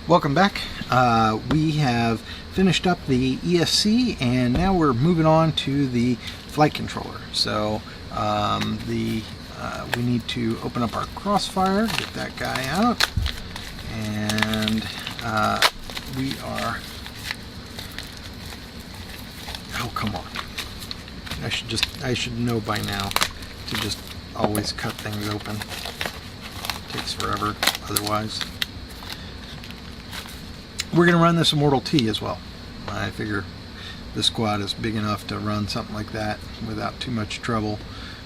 Welcome back. We have finished up the ESC and now we're moving on to the flight controller. So we need to open up our crossfire, get that guy out, and we are, oh come on, I should know by now to just always cut things open. It takes forever otherwise. We're going to run this Immortal T as well. I figure this squad is big enough to run something like that without too much trouble.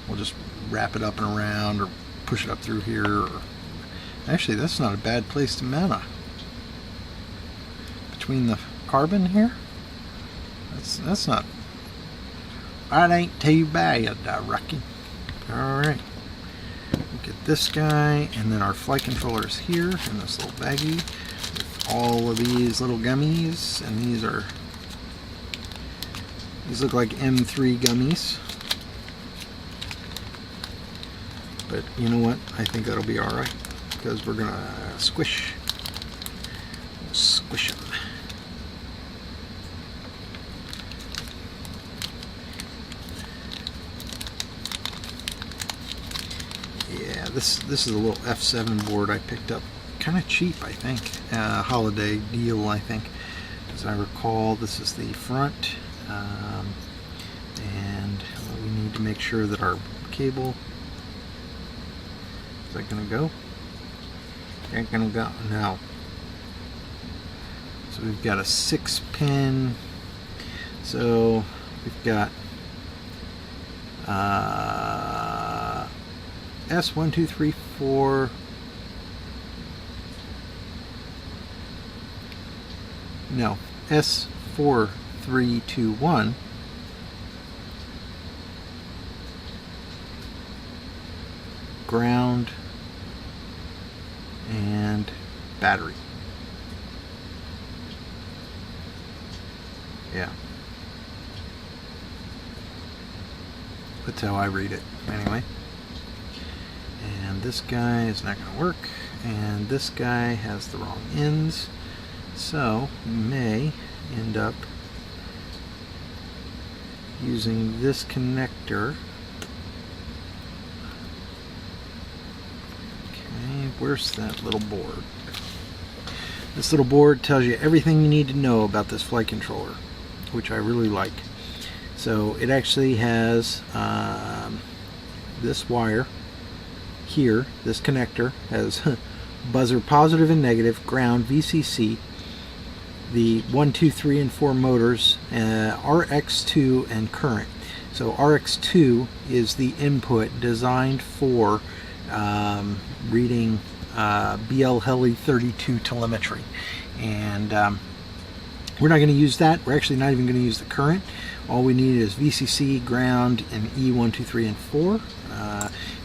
We'll just wrap it up and around or push it up through here. Actually, that's not a bad place to mount it. Between the carbon here, that's not. That ain't too bad, I reckon. All right, we'll get this guy, and then our flight controller is here in this little baggie with all of these little gummies, and these look like M3 gummies. But you know what? I think that'll be alright because we're gonna squish them. Yeah, this is a little F7 board I picked up kind of cheap, I think. Holiday deal, I think. As I recall, this is the front, and we need to make sure that our cable. Is that gonna go? Ain't gonna go. No. So we've got a 6-pin. So we've got S1, 2, 3, 4. No, S4, 3, 2, 1. Ground and battery. Yeah. That's how I read it, anyway. And this guy is not going to work, and this guy has the wrong ends, so we may end up using this connector. Okay, where's that little board? This little board tells you everything you need to know about this flight controller, which I really like. So it actually has this wire here, this connector has buzzer positive and negative, ground, VCC, the 1, 2, 3, and 4 motors, RX2 and current. So RX2 is the input designed for reading BL Heli 32 telemetry, and we're not going to use that. We're actually not even going to use the current. All we need is VCC, ground, and E1, 2, 3, and 4.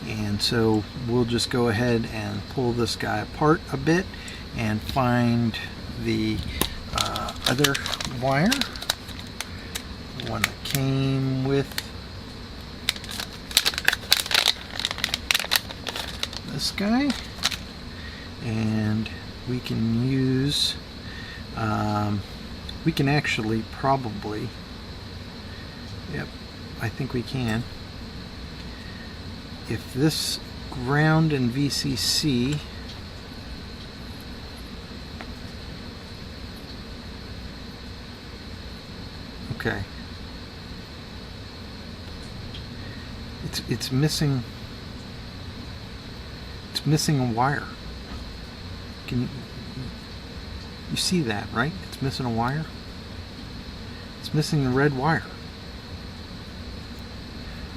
And so we'll just go ahead and pull this guy apart a bit and find the other wire, the one that came with this guy, and we can use we can actually probably, yep, I think we can. If this ground and VCC okay, it's missing a wire. Can you see that, right? It's missing a wire. It's missing the red wire.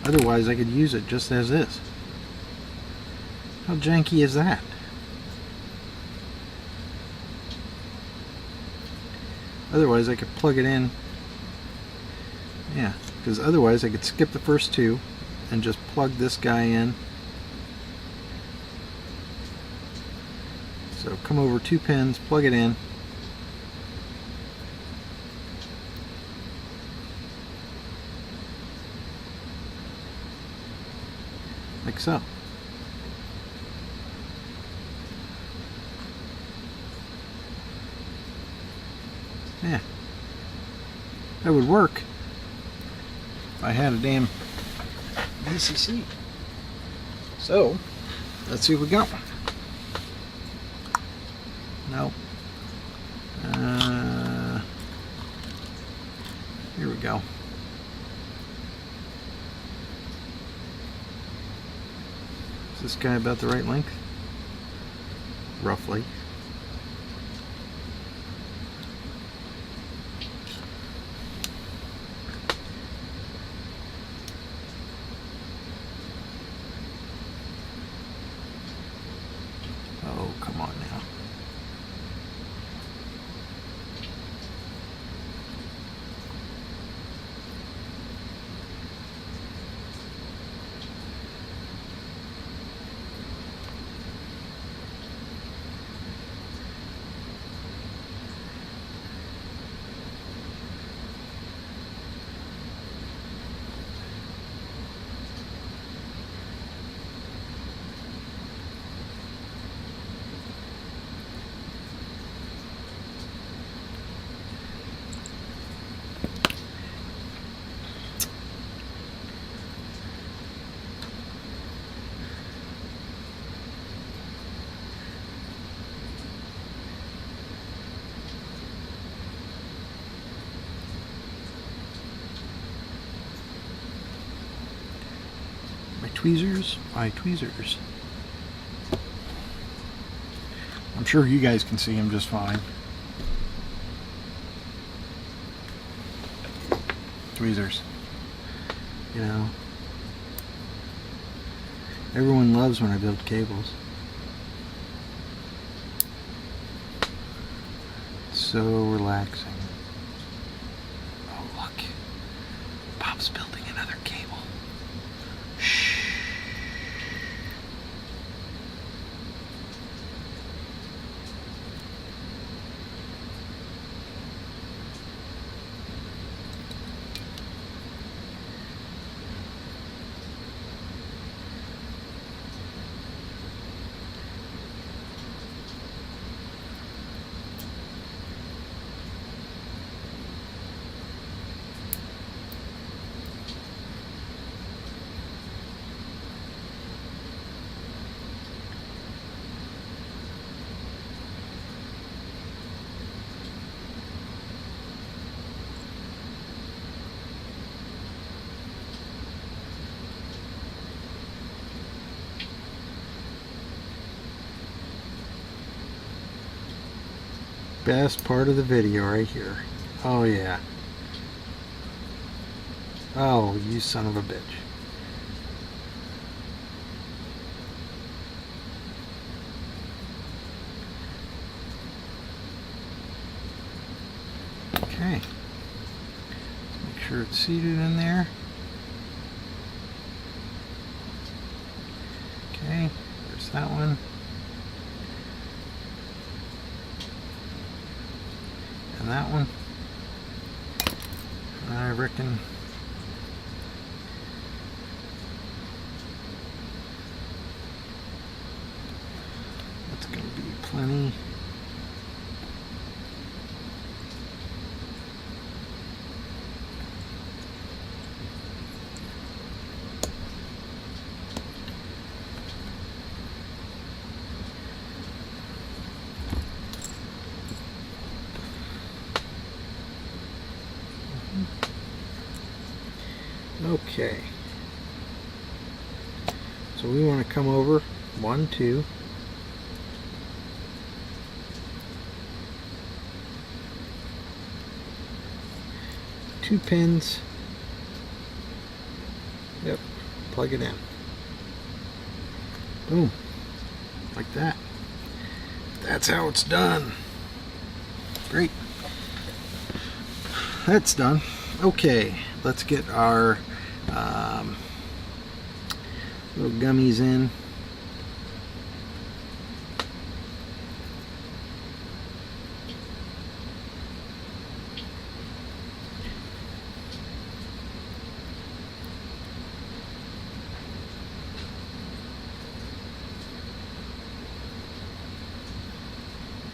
Otherwise, I could use it just as is. How janky is that? Otherwise, I could plug it in. Yeah, because otherwise I could skip the first two and just plug this guy in. So come over 2 pins, plug it in. Like so. Yeah. That would work if I had a damn VCC. So, let's see what we got. Nope. Here we go. Is this guy about the right length? Roughly. Oh, come on now. My tweezers. I'm sure you guys can see them just fine. Tweezers. You know, everyone loves when I build cables. It's so relaxing. Oh, look. Bob's building another cable. Shh. Best part of the video right here. Oh yeah. Oh, you son of a bitch. Okay. Let's make sure it's seated in there. Okay, there's that one. And that one. I reckon that's going to be plenty. Okay, so we want to come over 1, 2, two pins. Yep, plug it in. Boom, like that. That's how it's done. Great. That's done. Okay, let's get our little gummies in.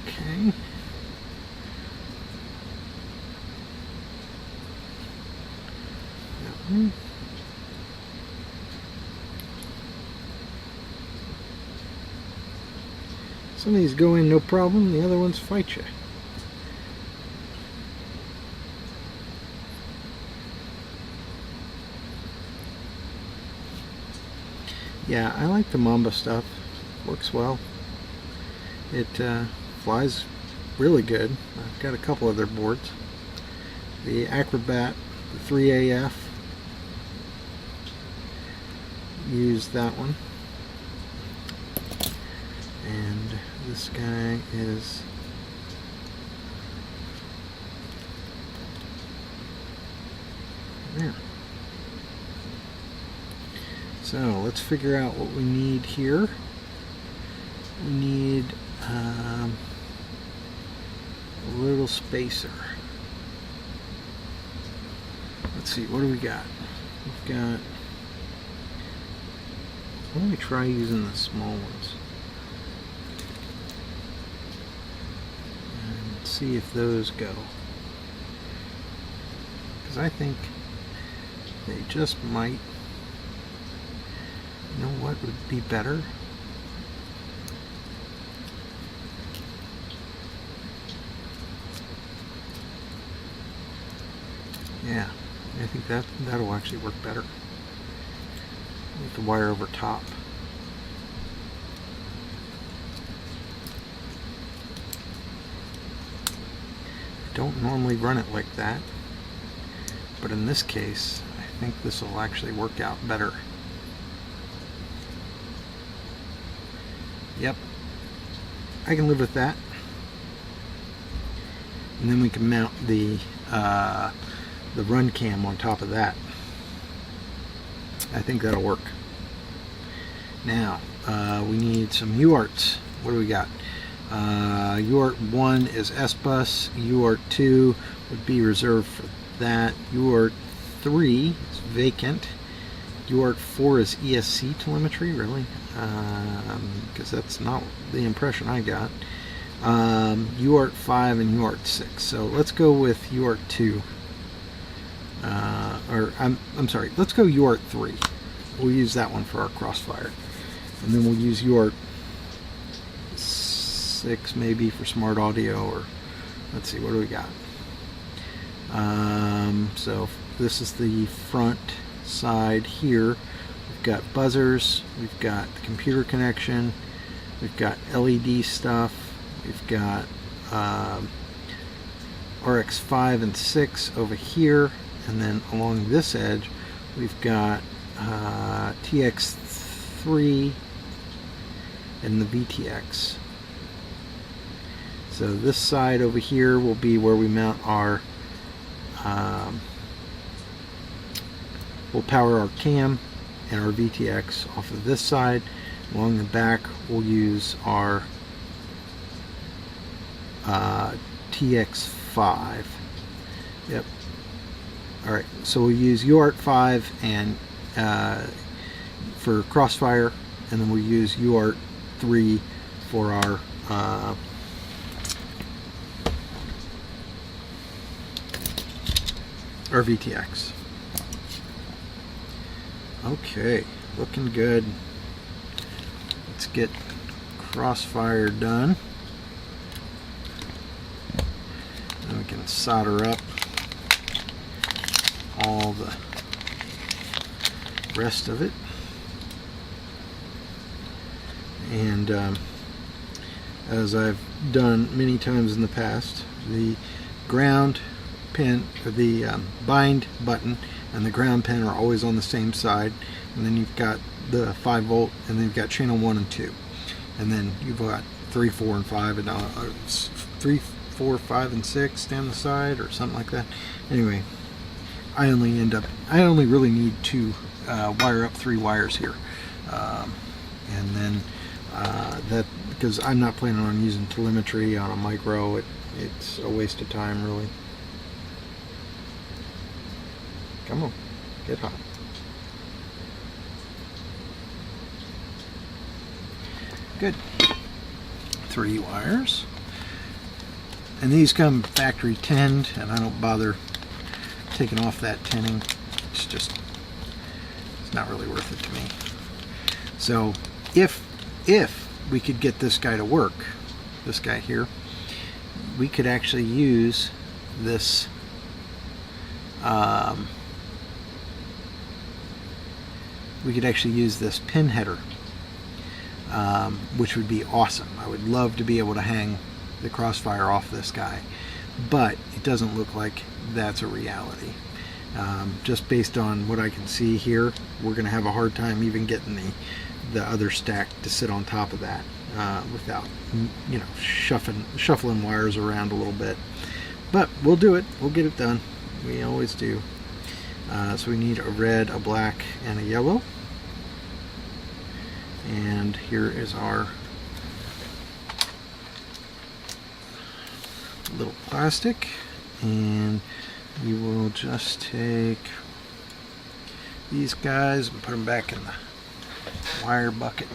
Okay. Some of these go in no problem, the other ones fight you. Yeah, I like the Mamba stuff. Works well. It flies really good. I've got a couple of their boards. The Acrobat, the 3AF, use that one. And this guy is there. So let's figure out what we need here. We need a little spacer. Let's see, what do we got? We've got, why don't we try using the small ones and see if those go, because I think they just might. You know what would be better? Yeah, I think that'll actually work better with the wire over top. I don't normally run it like that, but in this case I think this will actually work out better. Yep, I can live with that. And then we can mount the run cam on top of that. I think that'll work. Now we need some UARTs. What do we got? UART 1 is S-Bus, UART 2 would be reserved for that, UART 3 is vacant, UART 4 is ESC telemetry, really? Because that's not the impression I got. UART 5 and UART 6. So let's go with UART 2. I'm sorry, let's go UART 3. We'll use that one for our crossfire. And then we'll use UART 6 maybe for smart audio, or let's see, what do we got? So this is the front side here. We've got buzzers, we've got the computer connection, we've got LED stuff, we've got RX5 and 6 over here, and then along this edge we've got TX3 and the VTX. So this side over here will be where we mount our we'll power our cam and our VTX off of this side. Along the back we'll use our TX5. Yep. Alright, so we'll use UART 5 and for crossfire, and then we'll use UART 3 for our VTX. Okay, looking good. Let's get crossfire done. And we can solder up all the rest of it. And as I've done many times in the past, the ground pin, or the bind button and the ground pin are always on the same side, and then you've got the 5 volt, and then you've got channel 1 and 2, and then you've got 3, 4, and 5, and 3, 4, 5, and 6 down the side, or something like that. Anyway, I only really need to wire up 3 wires here, and then that, because I'm not planning on using telemetry on a micro, it's a waste of time, really. Come on, get hot. Good. 3 wires. And these come factory tinned, and I don't bother taking off that tinning. It's it's not really worth it to me. So if we could get this guy to work, this guy here, we could actually use this pin header, which would be awesome. I would love to be able to hang the Crossfire off this guy, but it doesn't look like that's a reality. Just based on what I can see here, we're going to have a hard time even getting the other stack to sit on top of that without, you know, shuffling wires around a little bit. But we'll do it. We'll get it done. We always do. So we need a red, a black, and a yellow. And here is our little plastic, and we will just take these guys and put them back in the wire bucket.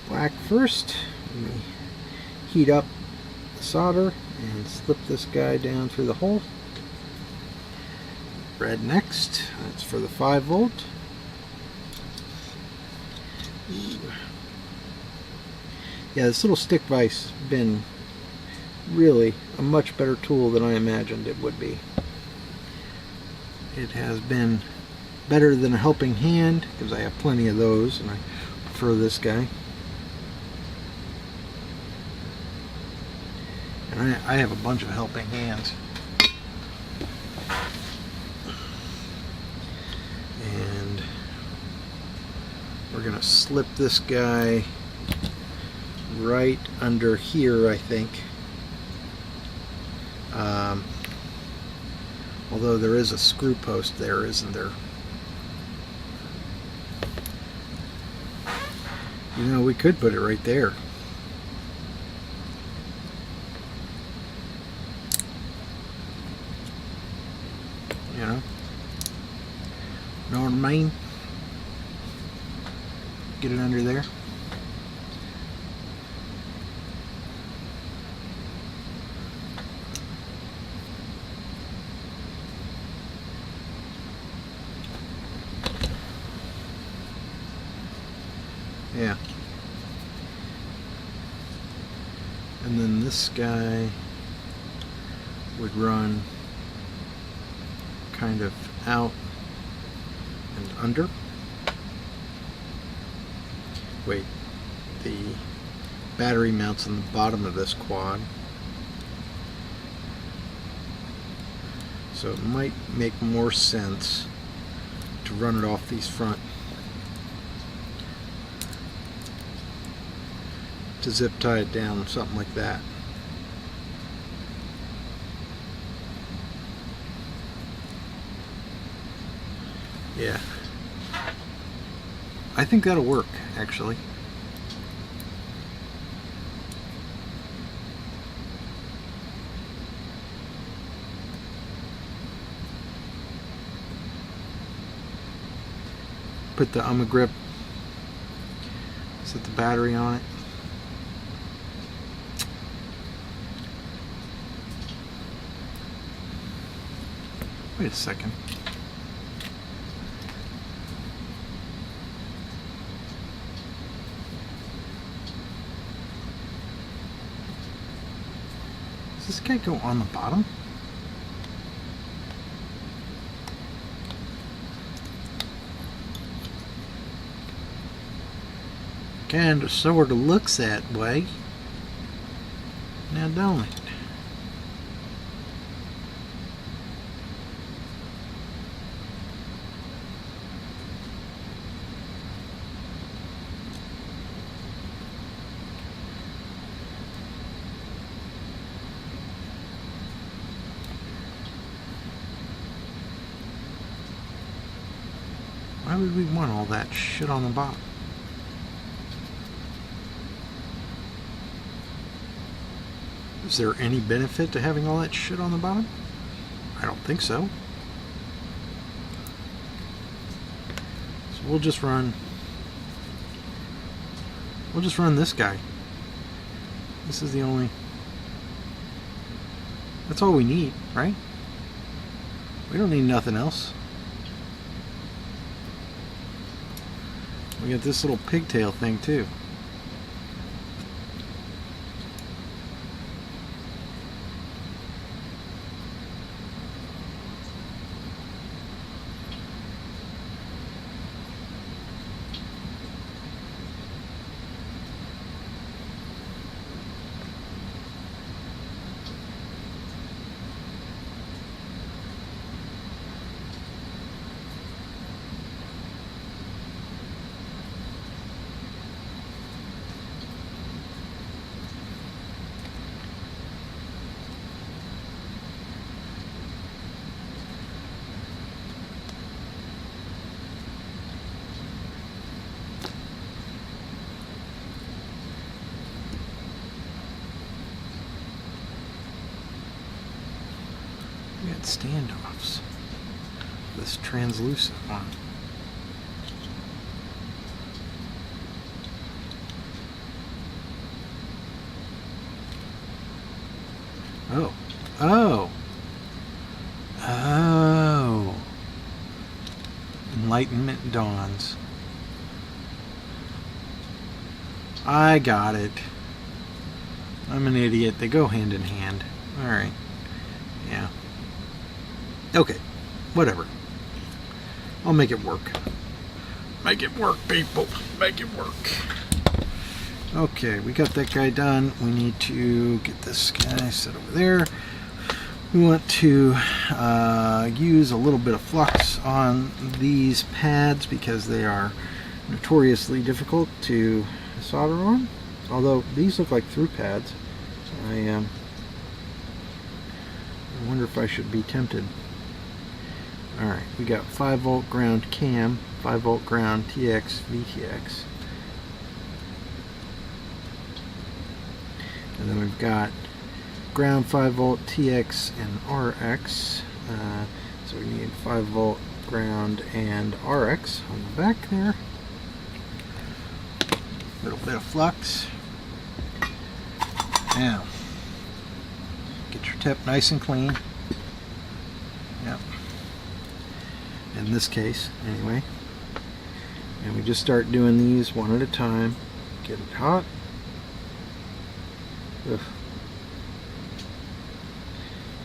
Black first. We heat up the solder and slip this guy down through the hole. Red next. That's for the 5 volt. Yeah, this little stick vise has been really a much better tool than I imagined it would be. It has been better than a helping hand, because I have plenty of those and I prefer this guy. And I have a bunch of helping hands. And we're going to slip this guy right under here, I think. Although there is a screw post there, isn't there? You know, we could put it right there. You know what I mean? Get it under there. Yeah. And then this guy would run kind of out and under. Wait, the battery mounts on the bottom of this quad. So it might make more sense to run it off these front, to zip tie it down, something like that. Yeah, I think that'll work, actually. Put the grip, set the battery on it. Wait a second. Does this guy go on the bottom? Kind of sort of looks that way. Now don't it? Why would we want all that shit on the bottom? Is there any benefit to having all that shit on the bottom? I don't think so. So we'll just run this guy. This is the only That's all we need, right? We don't need nothing else. We got this little pigtail thing too. We got standoffs. This translucent one. Oh. Oh. Oh. Enlightenment dawns. I got it. I'm an idiot. They go hand in hand. Alright. Yeah. Okay. Whatever. I'll make it work. Make it work, people. Make it work. Okay, we got that guy done. We need to get this guy set over there. We want to use a little bit of flux on these pads because they are notoriously difficult to solder on. Although these look like through pads. I wonder if I should be tempted. Alright, we got 5 volt ground cam, 5 volt ground TX, VTX. And then we've got ground 5 volt TX and RX. So we need 5 volt ground and RX on the back there. A little bit of flux. Now, get your tip nice and clean. Yep. In this case, anyway. And we just start doing these one at a time. Get it hot. Ugh.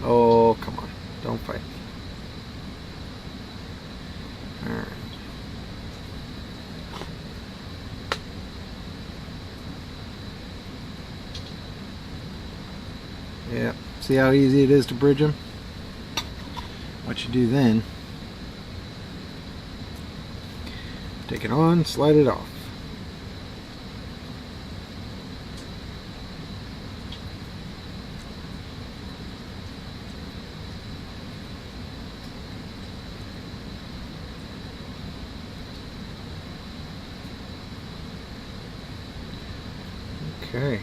Oh, come on. Don't fight. Alright. Yeah. See how easy it is to bridge them? What you do then, take it on, slide it off. Okay.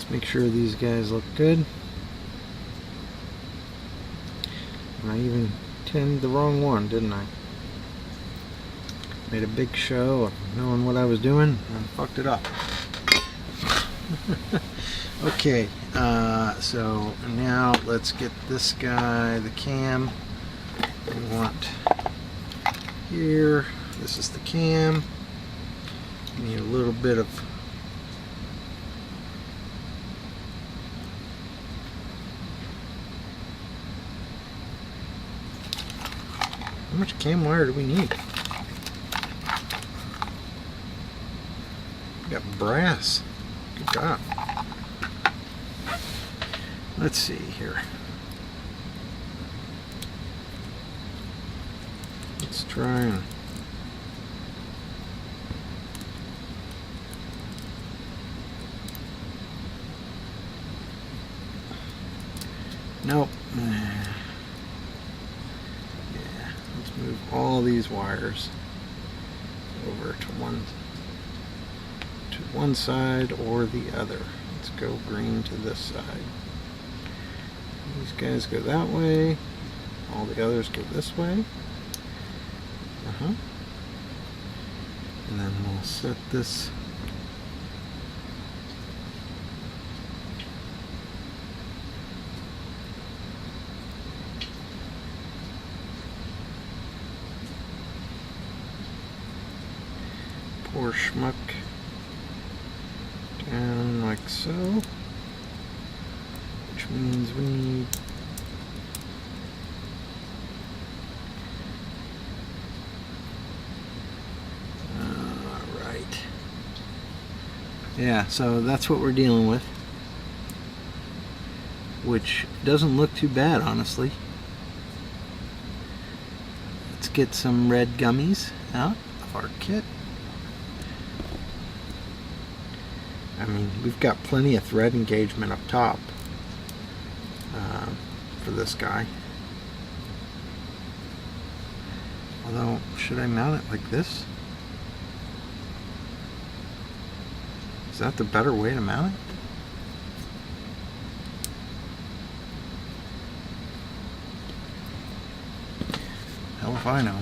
Make sure these guys look good. I even tinned the wrong one, didn't I? Made a big show of knowing what I was doing and fucked it up. Okay, so now let's get this guy, the cam. We want here, this is the cam. We need a little bit of how much cam wire do we need? We got brass. Good job. Let's see here. Let's try and nope. Move all these wires. over to one side or the other. Let's go green to this side. These guys go that way. All the others go this way. And then we'll set this poor schmuck down like so, which means we need yeah, so that's what we're dealing with, which doesn't look too bad, honestly. Let's get some red gummies out of our kit. I mean, we've got plenty of thread engagement up top for this guy. Although, should I mount it like this? Is that the better way to mount it? Hell if I know.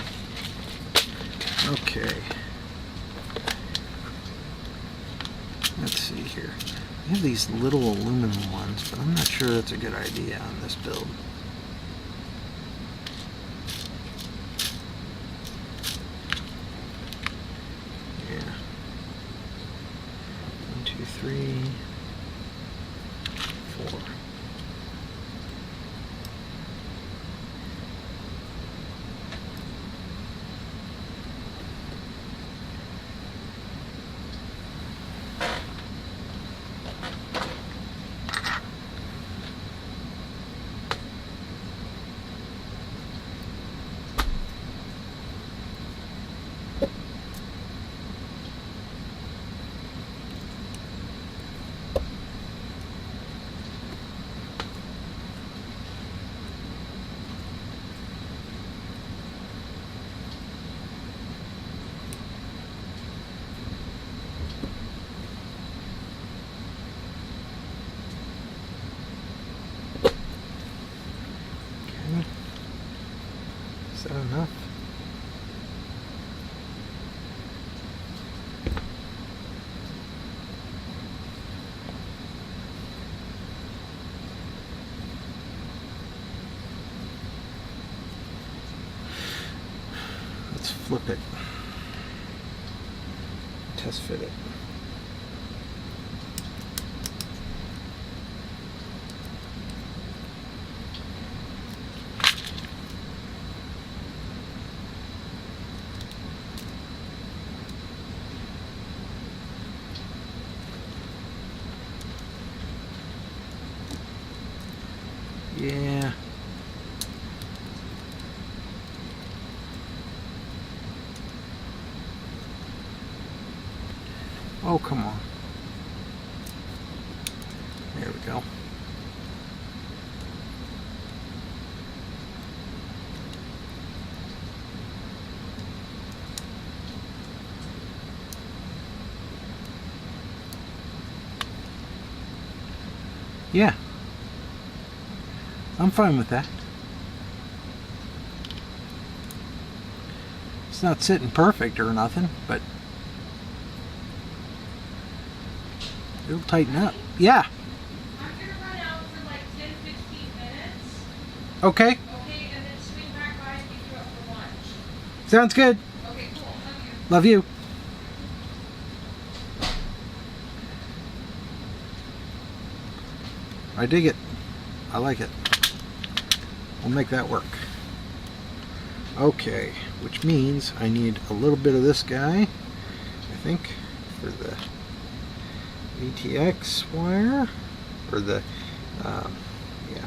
Okay. Let's see here. We have these little aluminum ones, but I'm not sure that's a good idea on this build. Yeah. 1, 2, 3, 4. Is that enough? Let's flip it. Test fit it. Yeah. Oh, come on. There we go. Yeah. I'm fine with that. It's not sitting perfect or nothing, but it'll tighten up. Yeah. I'm going to run out for like 10-15 minutes. Okay. Okay, and then swing back by and pick you up for lunch. Sounds good. Okay, cool. Love you. Love you. I dig it. I like it. We'll make that work. Okay, which means I need a little bit of this guy, I think, for the VTX wire, or the, yeah.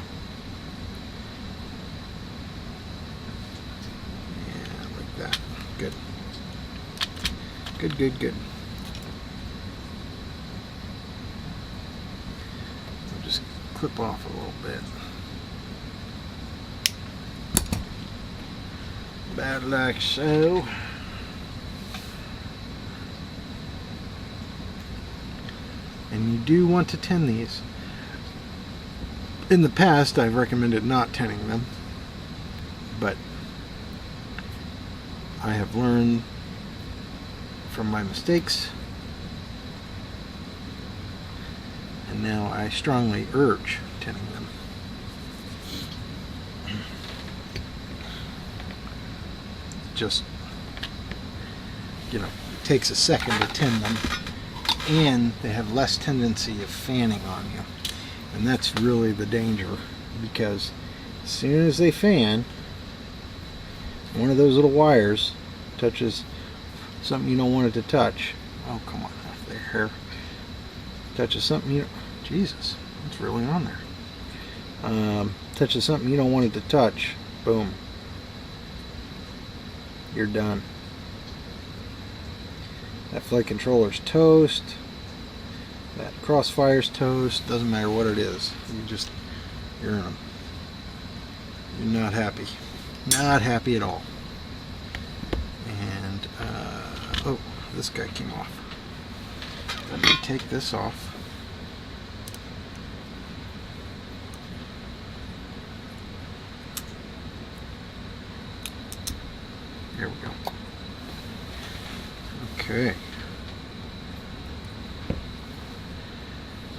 Yeah, like that. Good. Good, good, good. I'll just clip off a little bit. About like so. And you do want to tin these. In the past, I've recommended not tinning them, but I have learned from my mistakes, and now I strongly urge tinning them. Just, it takes a second to tin them, and they have less tendency of fanning on you. And that's really the danger, because as soon as they fan, one of those little wires touches something you don't want it to touch. Oh, come on, off there. Touches something you don't, Jesus, it's really on there. Touches something you don't want it to touch. Boom. You're done. That flight controller's toast. That crossfire's toast. Doesn't matter what it is. You're in them. You're not happy. Not happy at all. And, oh, this guy came off. Let me take this off. There we go. Okay.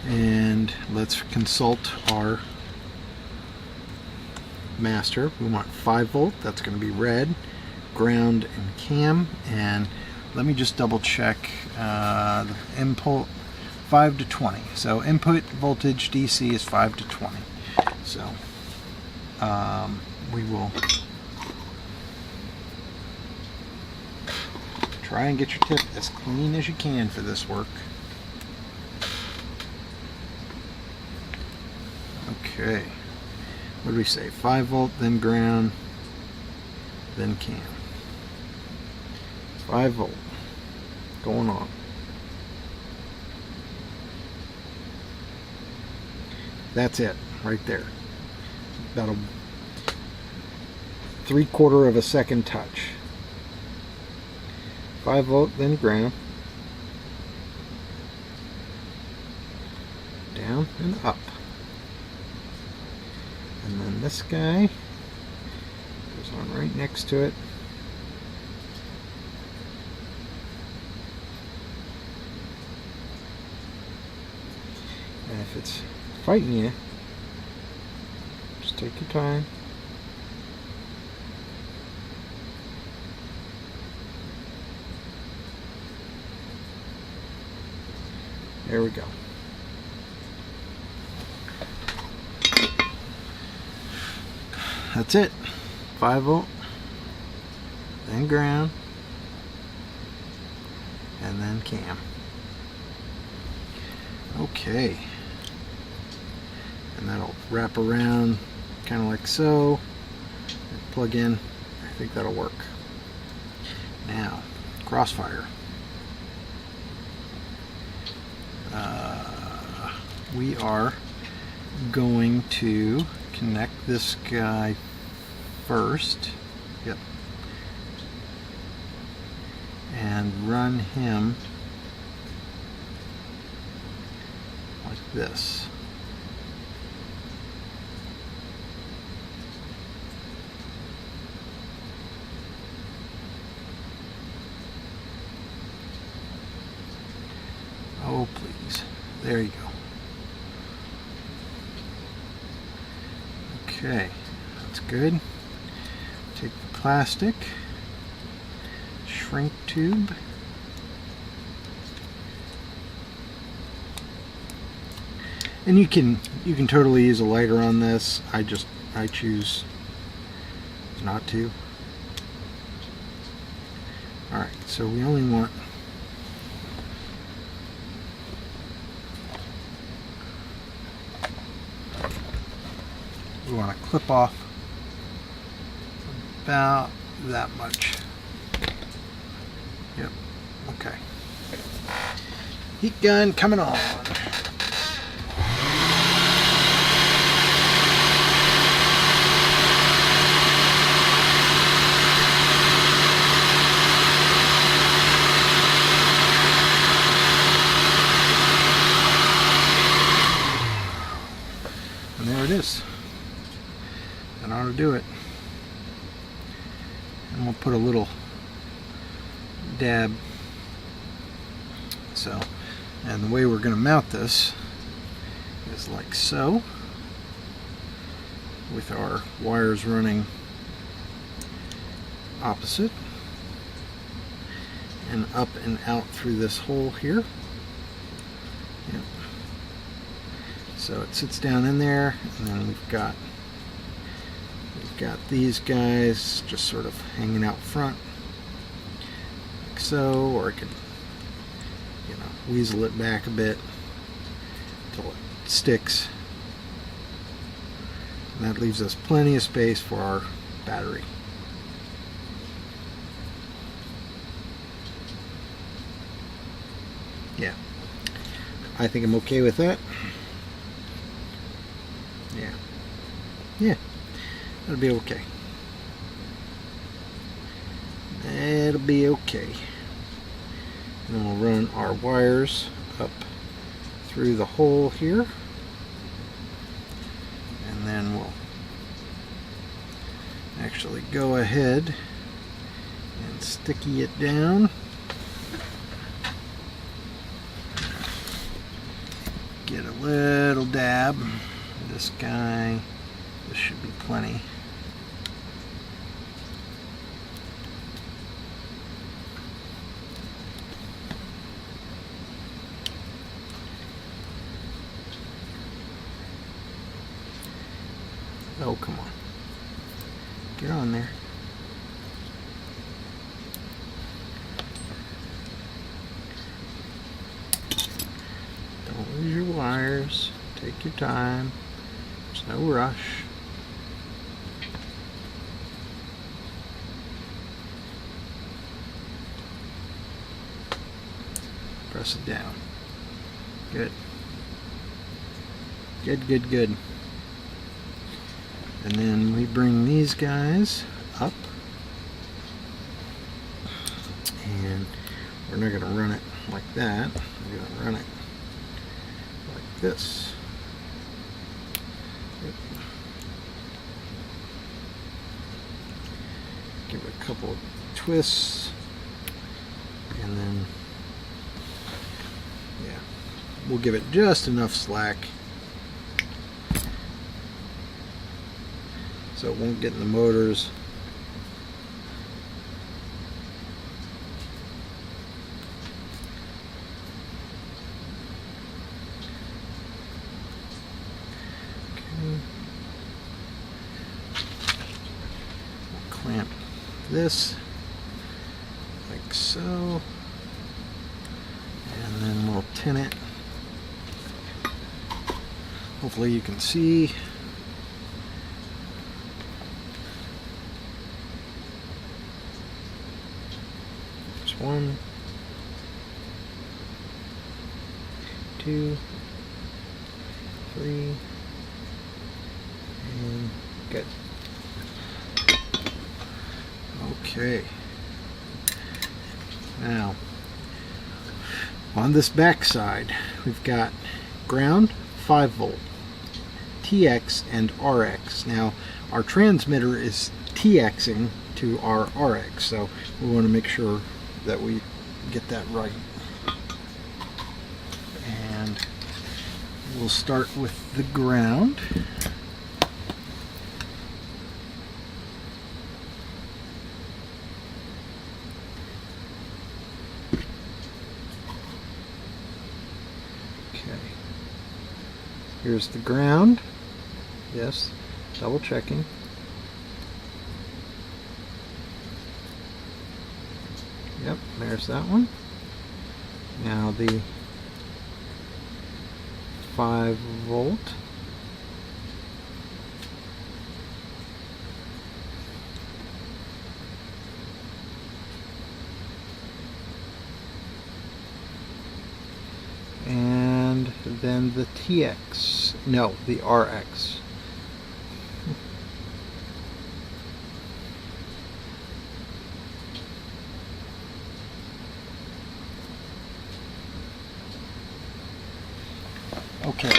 And let's consult our master. We want 5 volt. That's going to be red, ground, and cam. And let me just double check the input 5 to 20. So input voltage DC is 5 to 20. So we will try and get your tip as clean as you can for this work. Okay. What do we say? 5 volt, then ground, then cam. 5 volt going on. That's it right there. About a 3/4 of a second touch. 5 volt, then ground, down and up. And then this guy goes on right next to it. And if it's fighting you, just take your time. There we go. That's it. 5 volt, then ground, and then cam. Okay. And that'll wrap around kind of like so. Plug in. I think that'll work. Now, crossfire. We are going to connect this guy first. Yep. And run him like this. Oh, please. There you go. Okay, that's good. Take the plastic, shrink tube, and you can totally use a lighter on this. I choose not to. All right, so we only want we want to clip off about that much. Yep. Okay. Heat gun coming on. That ought to do it. And we'll put a little dab. So, and the way we're going to mount this is like so, with our wires running opposite and up and out through this hole here. Yep. So it sits down in there, and then we've got these guys just sort of hanging out front like so, or I could, you know, weasel it back a bit until it sticks. And that leaves us plenty of space for our battery. Yeah, I think I'm okay with that. Yeah, that'll be okay. That'll be okay. And then we'll run our wires up through the hole here, and then we'll actually go ahead and sticky it down. Get a little dab. This guy, this should be plenty. Oh, come on. Get on there. Don't lose your wires. Take your time. There's no rush. Press it down. Good. Good, good, good. And then we bring these guys up, and we're not going to run it like that. We're going to run it like this. Yep. Give it a couple of twists, and then, yeah, we'll give it just enough slack so it won't get in the motors. Okay. We'll clamp this like so, and then we'll tin it. Hopefully you can see. One, two, three, and good. Okay. Now, on this back side, we've got ground, 5 volt, TX and RX. Now, our transmitter is TXing to our RX, so we want to make sure that we get that right. And we'll start with the ground. Okay. Here's the ground. Yes, double checking. Yep, there's that one. Now the 5 volt. And then the TX. No, the RX. Okay.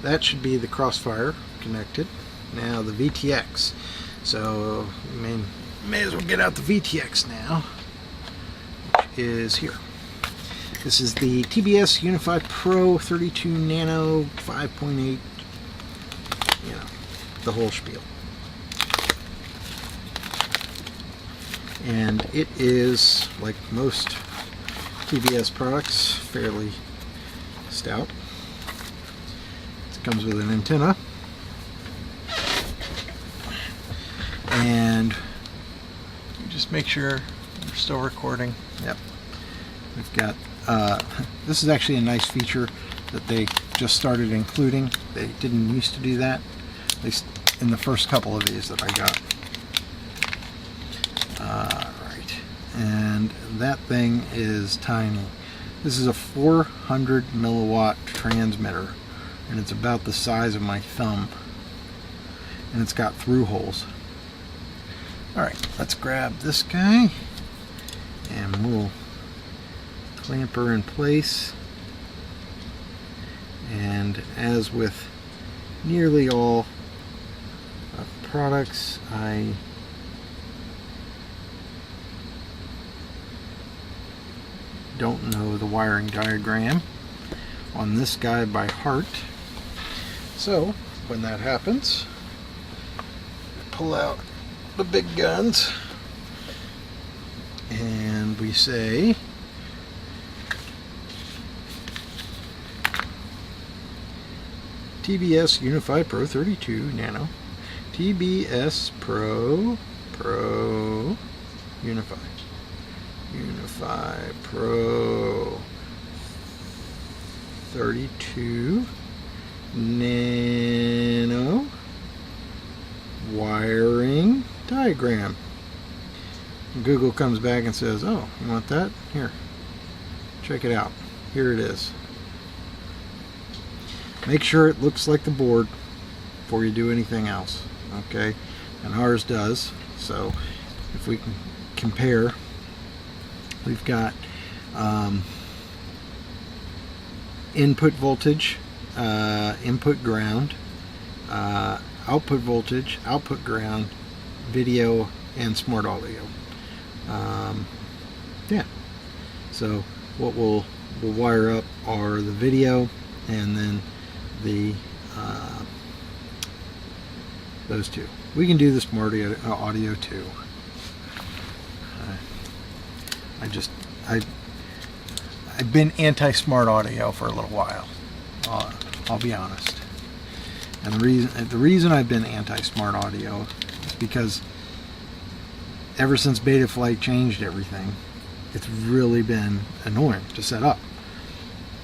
that should be the Crossfire connected. Now the VTX. So may as well get out the VTX now, which is here. This is the TBS Unify Pro 32 Nano 5.8, you know, the whole spiel. And it is, like most TBS products, fairly stout. It comes with an antenna. And just make sure we're still recording. Yep. We've got, this is actually a nice feature that they just started including. They didn't used to do that, at least in the first couple of these that I got. Right. And that thing is tiny. This is a 400 milliwatt transmitter, and it's about the size of my thumb. And it's got through holes. Alright, let's grab this guy and we'll clamp her in place. And as with nearly all products, I don't know the wiring diagram on this guy by heart. So when that happens, pull out the big guns and we say TBS Unify Pro 32 Nano, TBS Pro Unify Pro 32 Nano wiring diagram. Google comes back and says, oh, you want that? Here, check it out. Here it is. Make sure it looks like the board before you do anything else, okay? And ours does. So if we can compare, we've got input voltage, input ground, output voltage, output ground, video, and smart audio. Yeah. So what we'll wire up are the video and then the those two. We can do the smart audio too. I've been anti-smart audio for a little while. I'll be honest. And the reason I've been anti-smart audio is because ever since Betaflight changed everything, it's really been annoying to set up.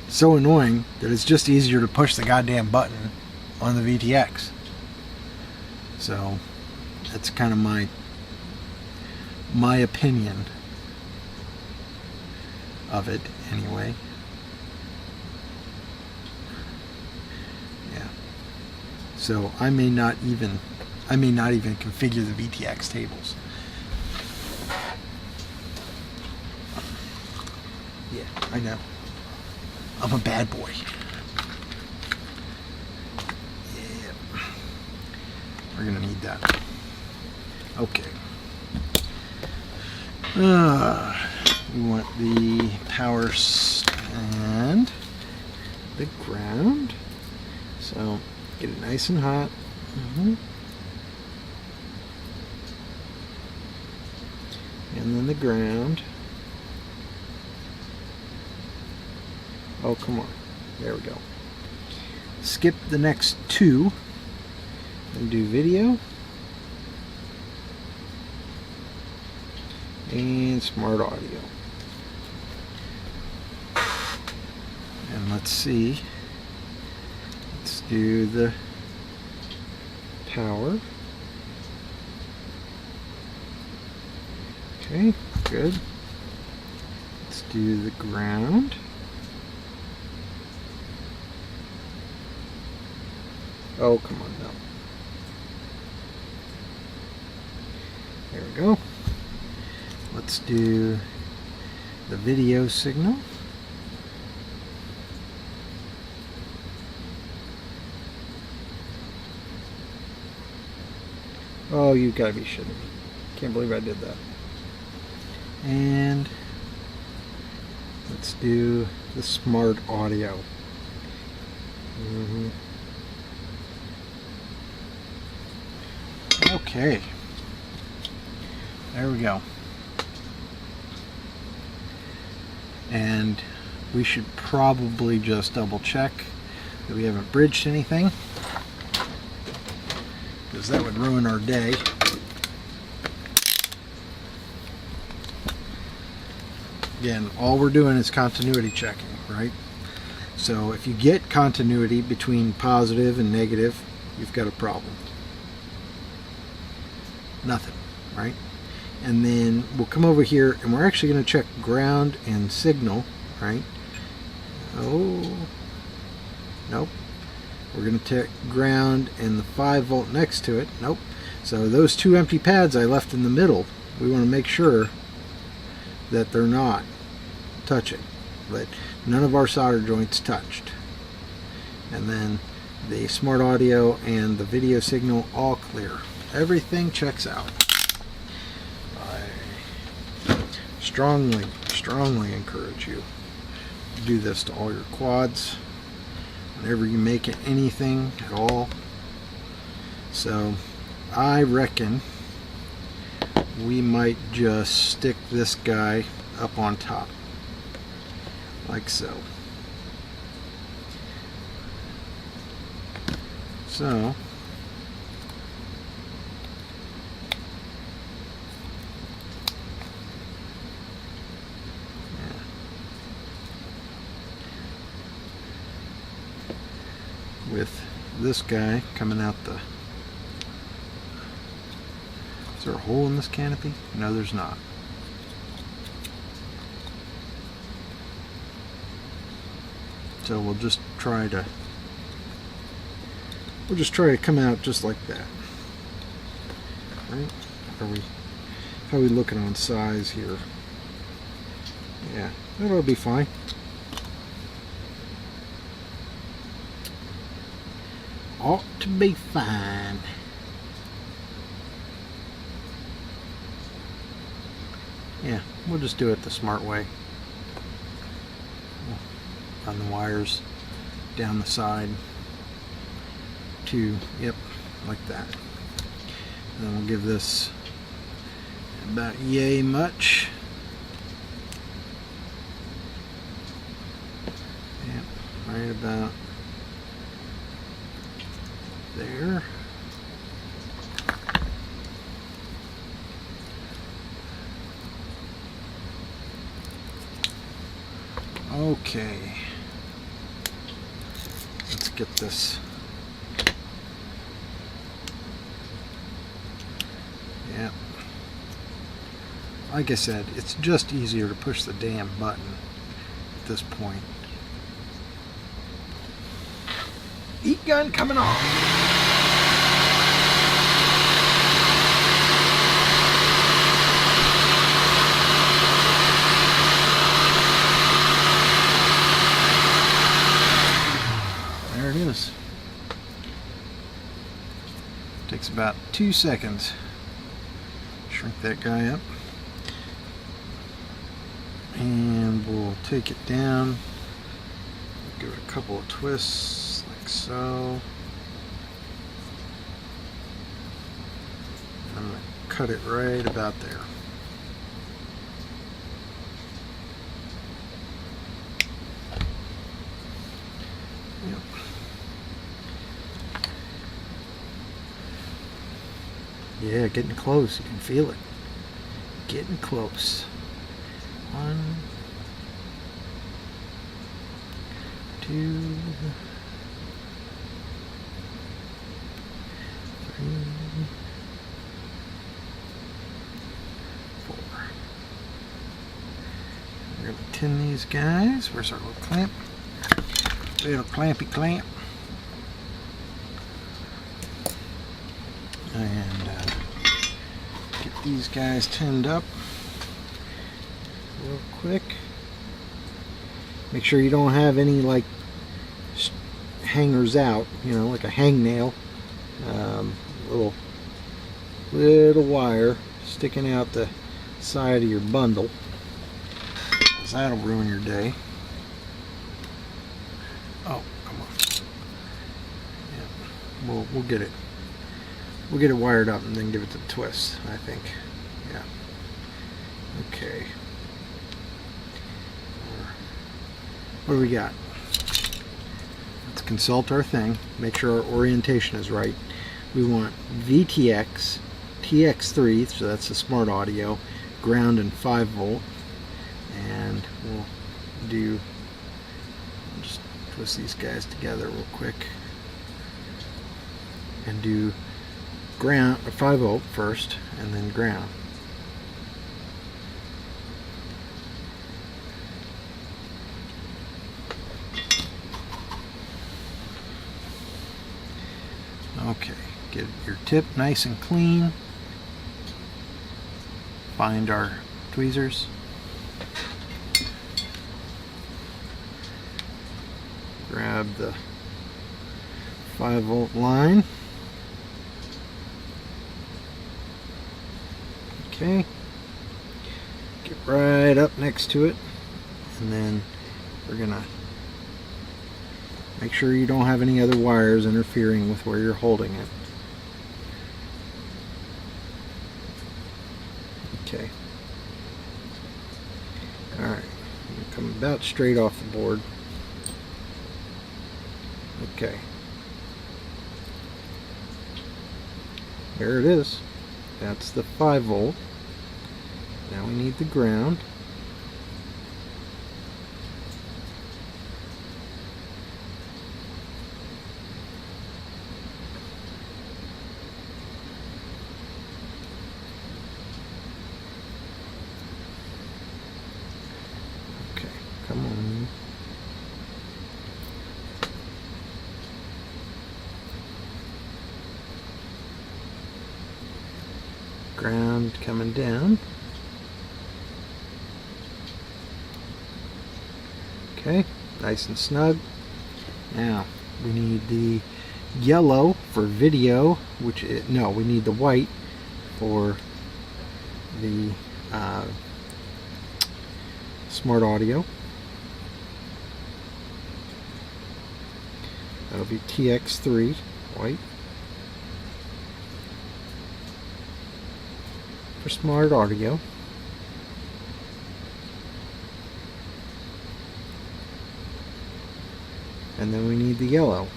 So annoying that it's just easier to push the goddamn button on the VTX. So that's kind of my opinion of it anyway. Yeah. So I may not even configure the VTX tables. Yeah, I know. I'm a bad boy. Yeah. We're gonna need that. Okay. We want the power stand, the ground. So get it nice and hot. And then the ground. Oh, come on. There we go. Skip the next two and do video and smart audio. And let's see. Let's do the power. Okay, good. Let's do the ground. Oh, come on now. There we go. Let's do the video signal. Oh, you gotta be shitting me. Can't believe I did that. And let's do the smart audio. Okay. There we go. And we should probably just double check that we haven't bridged anything, because that would ruin our day. Again, all we're doing is continuity checking, right? So if you get continuity between positive and negative, you've got a problem. Nothing, right? And then we'll come over here and we're actually going to check ground and signal, right? Oh, nope. We're going to check ground and the 5-volt next to it. Nope. So those two empty pads I left in the middle, we want to make sure that they're not touching, but none of our solder joints touched. And then the smart audio and the video signal all clear. Everything checks out. I strongly encourage you to do this to all your quads whenever you make it anything at all. So I reckon we might just stick this guy up on top like so. So with this guy coming out the... Is there a hole in this canopy? No, there's not. So we'll just try to come out just like that. Right? How are we looking on size here? Yeah, that'll be fine. Ought to be fine. Yeah, we'll just do it the smart way. Run the wires down the side to, yep, like that. And then we'll give this about yay much. Yep, right about there. Okay, let's get this. Yeah, like I said, it's just easier to push the damn button at this point. Heat gun coming off. There it is. Takes about 2 seconds. Shrink that guy up. And we'll take it down. Give it a couple of twists, like so. I'm going to cut it right about there. Yep. Yeah, getting close. You can feel it. Getting close. 1, 2, 3, 4. We're going to tin these guys. Where's our little clamp? Little clampy clamp. And get these guys tinned up real quick. Make sure you don't have any like hangers out, you know, like a hangnail. Little little wire sticking out the side of your bundle, 'cause that'll ruin your day. Oh, come on. Yeah, we'll get it. We'll get it wired up and then give it the twist, I think. Yeah. Okay. What do we got? Let's consult our thing. Make sure our orientation is right. We want VTX, TX3, so that's the smart audio, ground and 5 volt. And we'll just twist these guys together real quick. And do ground, 5 volt first, and then ground. Okay, get your tip nice and clean. Find our tweezers. Grab the 5 volt line. Okay, get right up next to it, and then we're gonna make sure you don't have any other wires interfering with where you're holding it. Okay. Alright, come about straight off the board. Okay. There it is. That's the 5 volt. Now we need the ground. Okay, come on. Ground coming down. Okay, nice and snug. Now we need the yellow for video, no, we need the white for the smart audio. That'll be TX3 white for smart audio. And then we need the yellow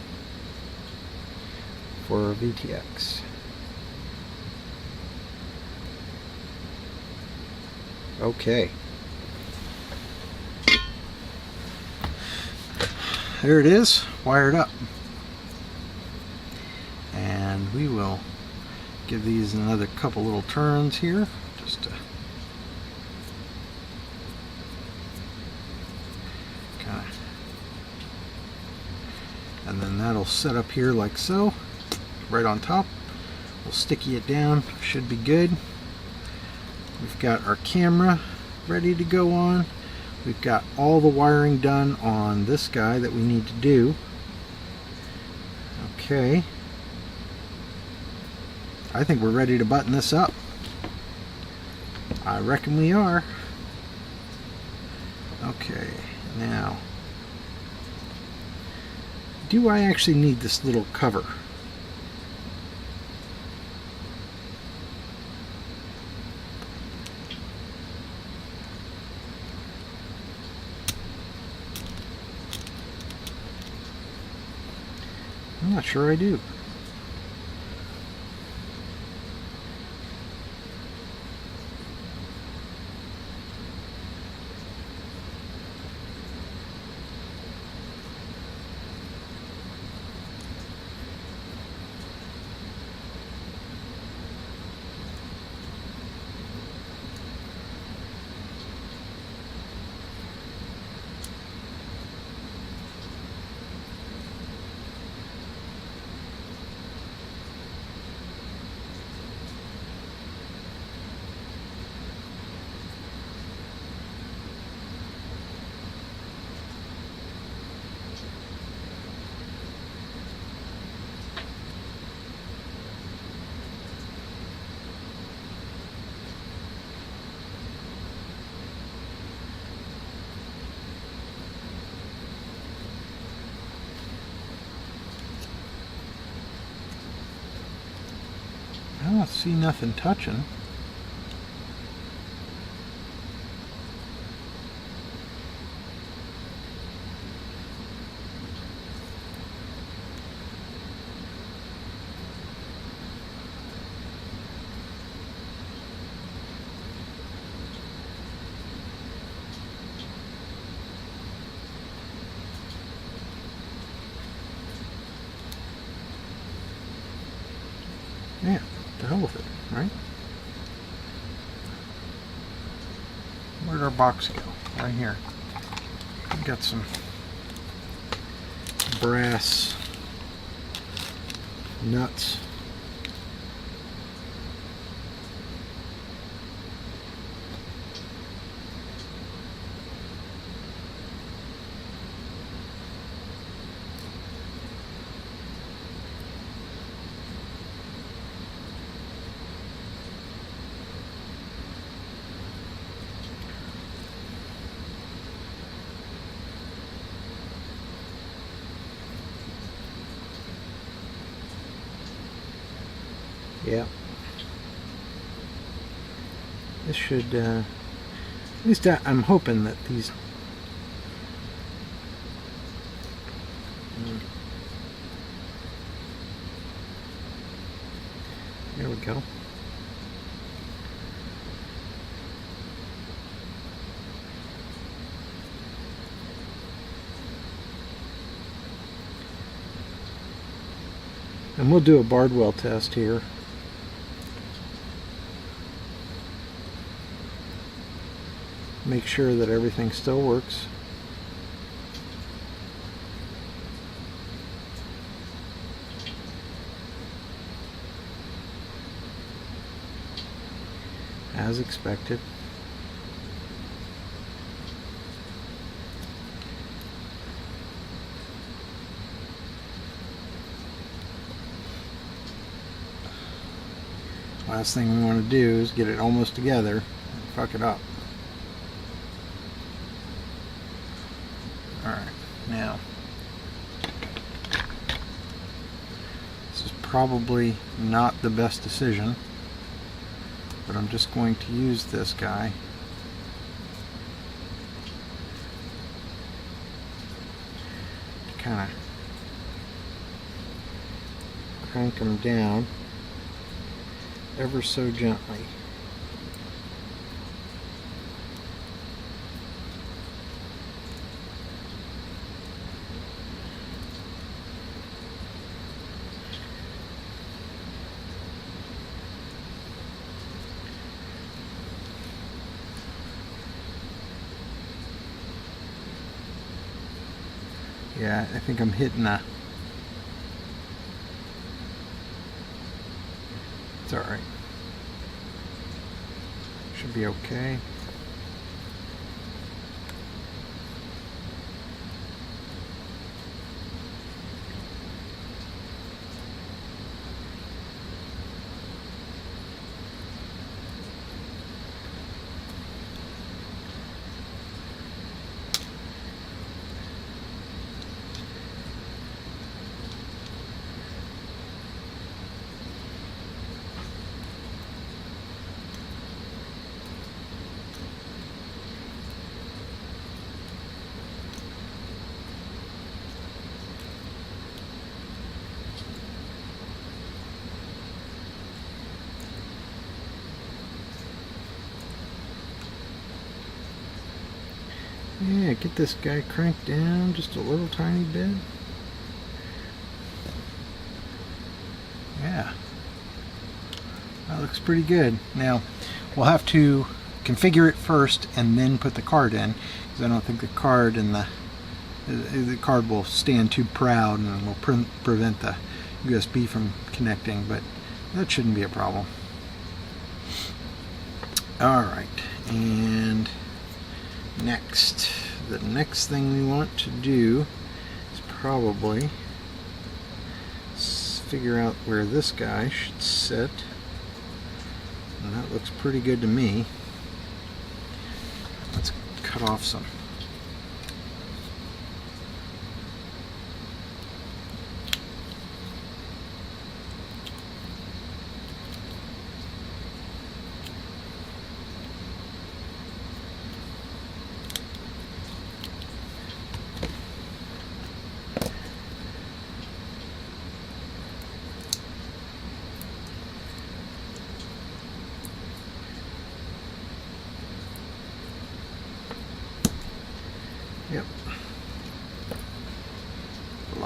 for VTX. Okay. There it is, wired up. And we will give these another couple little turns here, just to kind of, and then that'll set up here like so, right on top. We'll sticky it down, should be good. We've got our camera ready to go on. We've got all the wiring done on this guy that we need to do. Okay. I think we're ready to button this up. I reckon we are. Okay, now, do I actually need this little cover? I'm not sure I do. I don't see nothing touching. Yeah, the hell with it, right? Where'd our box go? Right here. We've got some brass nuts. Yeah. This should, at least I'm hoping that these... There we go. And we'll do a Bardwell test here. Make sure that everything still works. As expected. Last thing we want to do is get it almost together and fuck it up. Alright, now this is probably not the best decision, but I'm just going to use this guy to kind of crank them down ever so gently. Yeah, I think I'm hitting a... It's alright. Should be okay. Yeah, get this guy cranked down just a little tiny bit. Yeah, that looks pretty good. Now, we'll have to configure it first and then put the card in, because I don't think the card and the card will stand too proud and will prevent the USB from connecting, but that shouldn't be a problem. Alright, and the next thing we want to do is probably figure out where this guy should sit, and that looks pretty good to me. Let's cut off some.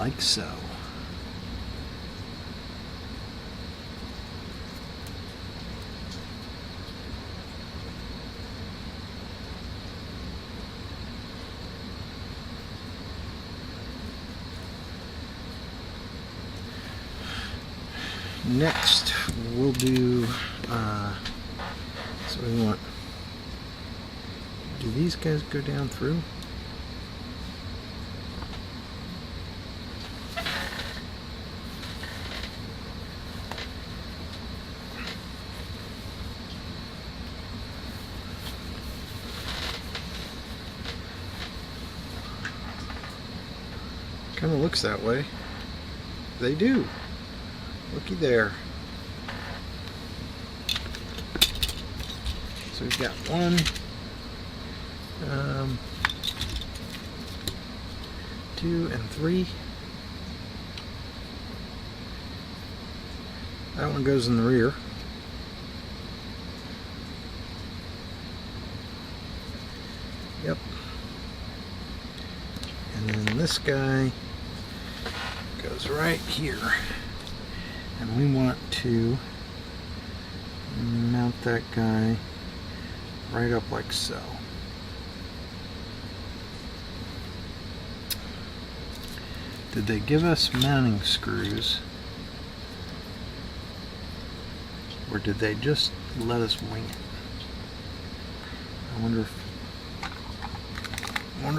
like so. Next, we'll do, so we want, do these guys go down through? Kind of looks that way. They do. Looky there. So we've got 1, 2, and 3. That one goes in the rear. Yep. And then this guy goes right here. And we want to mount that guy right up like so. Did they give us mounting screws? Or did they just let us wing it? I wonder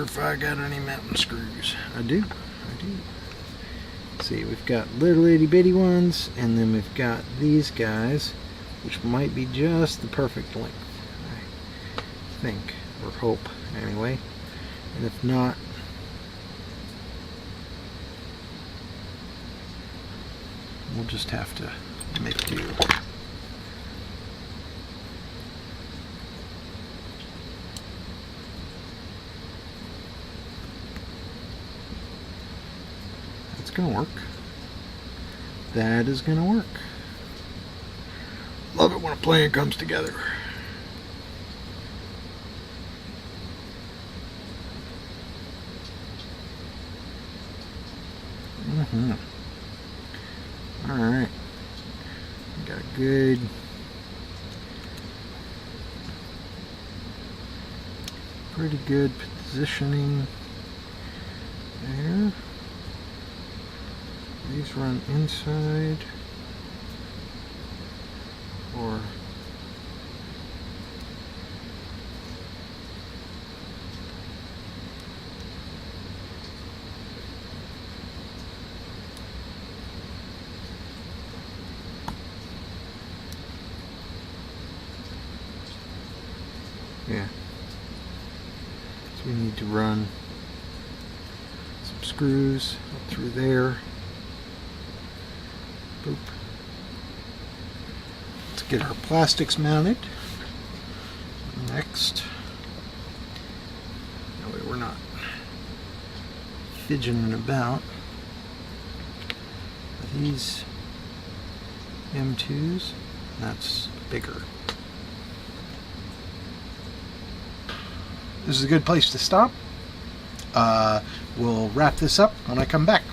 if I got any mounting screws. I do. See, we've got little itty bitty ones, and then we've got these guys, which might be just the perfect length, I think, or hope, anyway. And if not, we'll just have to make do. Gonna work. That is gonna work. Love it when a plan comes together. All right. Got a good pretty good positioning there. These run inside or yeah. So we need to run some screws up through there. Boop. Let's get our plastics mounted. Next. That way we're not fidgeting about. These M2s, that's bigger. This is a good place to stop. We'll wrap this up when I come back.